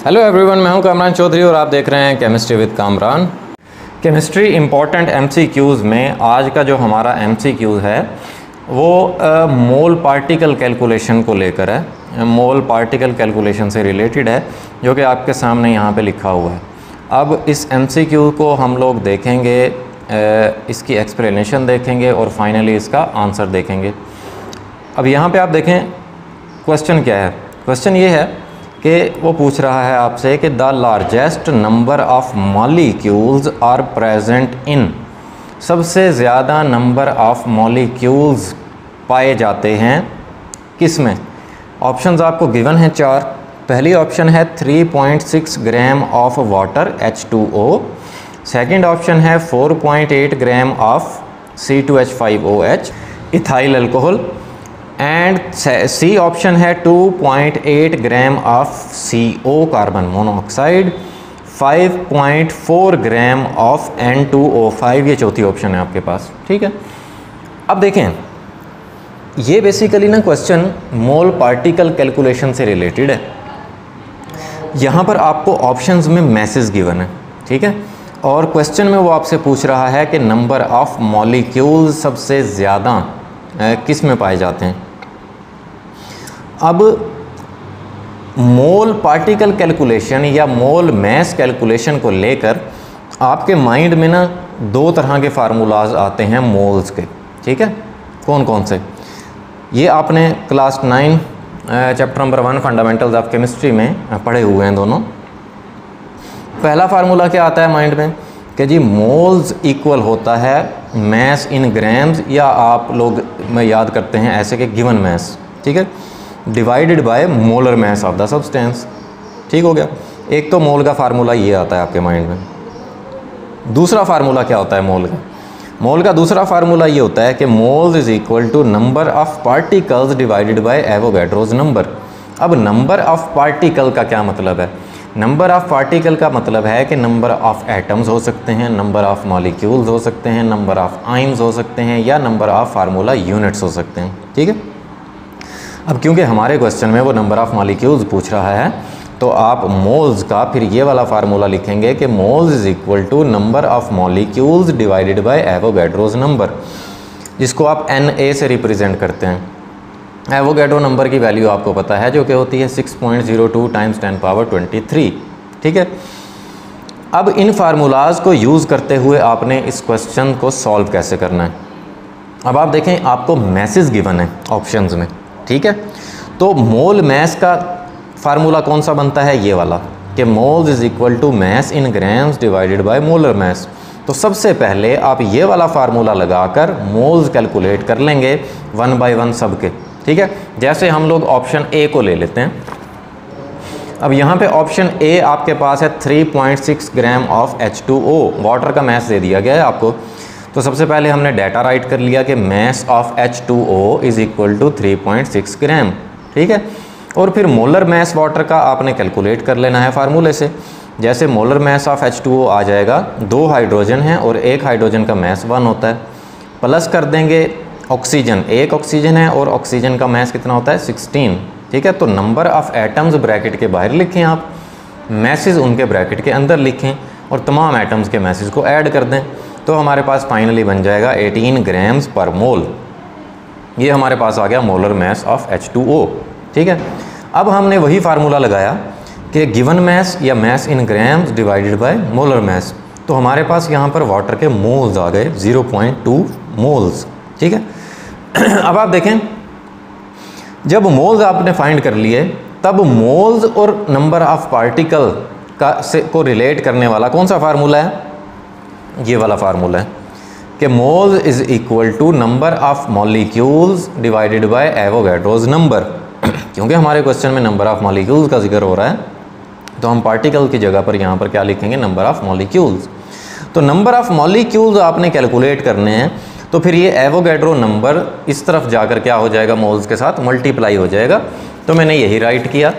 Hello everyone, मैं हूं कामरान चौधरी और आप देख रहे हैं chemistry with Kamran. Chemistry important MCQs में आज का जो हमारा एमसीक्यू है वो मोल पार्टिकल कैलकुलेशन को लेकर है। मोल पार्टिकल कैलकुलेशन से रिलेटेड है, जो कि आपके सामने यहाँ पे लिखा हुआ है। अब इस एमसीक्यू को हम लोग देखेंगे, इसकी एक्सप्लेनेशन देखेंगे और फाइनली इसका आंसर देखेंगे। अब यहाँ पे आप देखें क्वेश्चन क्या है। क्वेश्चन ये है कि वो पूछ रहा है आपसे कि the largest number of molecules are present in, सबसे ज़्यादा नंबर ऑफ मॉलिक्यूल्स पाए जाते हैं किस में। ऑप्शंस आपको गिवन हैं चार। पहली ऑप्शन है 3.6 gram of water H2O। Second option है 4.8 gram of C2H5OH ethyl alcohol. And C option है 2.8 gram of CO carbon monoxide, 5.4 gram of N2O5। ये चौथी ऑप्शन है आपके पास, ठीक है। अब देखें, ये बेसिकली ना क्वेश्चन मोल पार्टिकल कैलकुलेशन से रिलेटेड है। यहाँ पर आपको ऑप्शंस में मैसेज गिवन है, ठीक है, और क्वेश्चन में वो आपसे पूछ रहा है कि नंबर ऑफ मॉलिक्यूल्स सबसे ज़्यादा किस में पाए जाते हैं। अब मोल पार्टिकल कैलकुलेशन या मोल मैस कैलकुलेशन को लेकर आपके माइंड में ना दो तरह के फार्मूलाज आते हैं मोल्स के, ठीक है। कौन कौन से, ये आपने class 9 chapter number 1 fundamentals of chemistry में पढ़े हुए हैं दोनों। पहला फार्मूला क्या आता है माइंड में कि जी मोल्स इक्वल होता है मैस इन ग्राम्स, या आप लोग में याद करते हैं ऐसे कि गिवन मैस, ठीक है, divided by molar mass of the substance. ठीक हो गया। एक तो मोल का फार्मूला ये आता है आपके माइंड में। दूसरा फार्मूला क्या होता है मोल का? मोल का दूसरा फार्मूला ये होता है कि moles is equal to number of particles divided by Avogadro's number. अब नंबर ऑफ पार्टिकल का क्या मतलब है? नंबर ऑफ पार्टिकल का मतलब है कि नंबर ऑफ एटम्स हो सकते हैं, नंबर ऑफ मॉलिक्यूल्स हो सकते हैं, नंबर ऑफ आइंस हो सकते हैं, या नंबर ऑफ फार्मूला यूनिट्स हो सकते हैं, ठीक है। अब क्योंकि हमारे क्वेश्चन में वो नंबर ऑफ मॉलिक्यूल्स पूछ रहा है, तो आप मोल्स का फिर ये वाला फार्मूला लिखेंगे कि moles is equal to number of molecules divided by Avogadro's number, जिसको आप Na से रिप्रेजेंट करते हैं। एवोगैड्रो नंबर की वैल्यू आपको पता है, जो कि होती है 6.02 × 10⁻23, ठीक है। अब इन फार्मूलाज को यूज़ करते हुए आपने इस क्वेश्चन को सॉल्व कैसे करना है। अब आप देखें, आपको मैसेज गिवन है ऑप्शंस में, ठीक है। तो मोल मैस का फार्मूला कौन सा बनता है? ये वाला, कि moles is equal to mass in grams divided by molar mass. तो सबसे पहले आप ये वाला फार्मूला लगाकर मोल्स कैलकुलेट कर लेंगे 1 बाय 1 सबके, ठीक है। जैसे हम लोग ऑप्शन ए को ले लेते हैं। अब यहाँ पे ऑप्शन ए आपके पास है 3.6 ग्राम ऑफ H2O, वाटर का मैस दे दिया गया है आपको। तो सबसे पहले हमने डाटा राइट कर लिया कि mass of H2O is equal to 3.6 gram, ठीक है। और फिर मोलर मैस वाटर का आपने कैलकुलेट कर लेना है फार्मूले से। जैसे मोलर मैस ऑफ H2O आ जाएगा, 2 हाइड्रोजन हैं और 1 हाइड्रोजन का मैस 1 होता है, प्लस कर देंगे ऑक्सीजन, 1 ऑक्सीजन है और ऑक्सीजन का मैस कितना होता है? 16, ठीक है। तो नंबर ऑफ एटम्स ब्रैकेट के बाहर लिखें आप, मैसेज उनके ब्रैकेट के अंदर लिखें और तमाम एटम्स के मैसेज को ऐड कर दें। तो हमारे पास फाइनली बन जाएगा 18 ग्राम्स पर मोल। ये हमारे पास आ गया मोलर मैस ऑफ H2O, ठीक है। अब हमने वही फार्मूला लगाया कि गिवन मैस या mass in grams divided by molar mass. तो हमारे पास यहाँ पर वाटर के मोल्स आ गए 0.2 मोल्स, ठीक है। अब आप देखें, जब मोल्स आपने फाइंड कर लिए, तब मोल्स और नंबर ऑफ पार्टिकल को रिलेट करने वाला कौन सा फार्मूला है? ये वाला फार्मूला है कि moles is equal to number of molecules divided by Avogadro's number. क्योंकि हमारे क्वेश्चन में नंबर ऑफ मॉलिक्यूल्स का जिक्र हो रहा है, तो हम पार्टिकल की जगह पर यहाँ पर क्या लिखेंगे? Number of molecules. तो नंबर ऑफ मॉलिक्यूल्स आपने कैलकुलेट करने हैं, तो फिर ये एवोगैड्रो नंबर इस तरफ जाकर क्या हो जाएगा? मोल्स के साथ मल्टीप्लाई हो जाएगा। तो मैंने यही राइट किया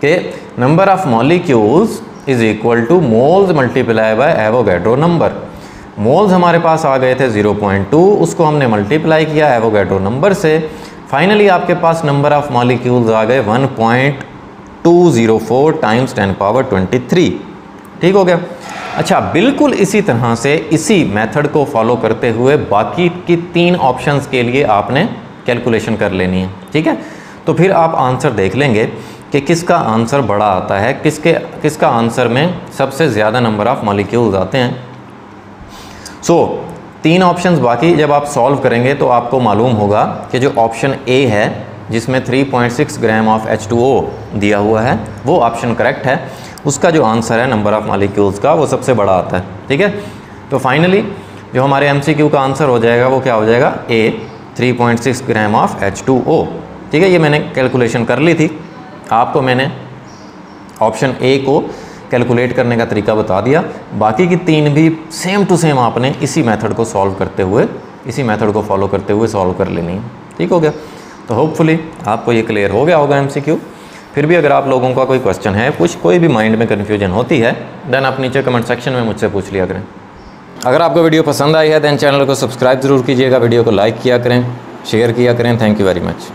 कि number of molecules is equal two moles multiply by Avogadro number. Moles हमारे पास आ गए थे 0.2, उसको हमने मल्टीप्लाई किया एवोगैड्रो नंबर से। फाइनली आपके पास नंबर ऑफ मॉलिक्यूल्स आ गए 204 टाइम्स 10 पावर 23। ठीक हो गया। अच्छा, बिल्कुल इसी तरह से इसी मेथड को फॉलो करते हुए बाकी की 3 ऑप्शंस के लिए आपने कैलकुलेशन कर लेनी है। ठीक है, तो फिर आप आंसर देख लेंगे कि किसका आंसर बड़ा आता है, किसका आंसर में सबसे ज़्यादा नंबर ऑफ मॉलिक्यूल्स आते हैं। सो 3 ऑप्शंस बाकी जब आप सॉल्व करेंगे तो आपको मालूम होगा कि जो ऑप्शन ए है जिसमें 3.6 ग्राम ऑफ H2O दिया हुआ है वो ऑप्शन करेक्ट है। उसका जो आंसर है नंबर ऑफ मॉलिक्यूल्स का वो सबसे बड़ा आता है। ठीक है, तो फाइनली जो हमारे MCQ का आंसर हो जाएगा वो क्या हो जाएगा, ए 3.6 ग्राम ऑफ H2O। ठीक है, ये मैंने कैलकुलेशन कर ली थी, आपको मैंने ऑप्शन ए को कैलकुलेट करने का तरीका बता दिया। बाकी की 3 भी सेम टू सेम आपने इसी मेथड को सॉल्व करते हुए, इसी मेथड को फॉलो करते हुए सॉल्व कर लेनी है। ठीक हो गया, तो होपफुली आपको ये क्लियर हो गया होगा MCQ। फिर भी अगर आप लोगों का कोई क्वेश्चन है, कुछ कोई भी माइंड में कन्फ्यूजन होती है, देन आप नीचे कमेंट सेक्शन में मुझसे पूछ लिया करें। अगर आपको वीडियो पसंद आई है देन चैनल को सब्सक्राइब ज़रूर कीजिएगा, वीडियो को लाइक किया करें, शेयर किया करें। Thank you very much.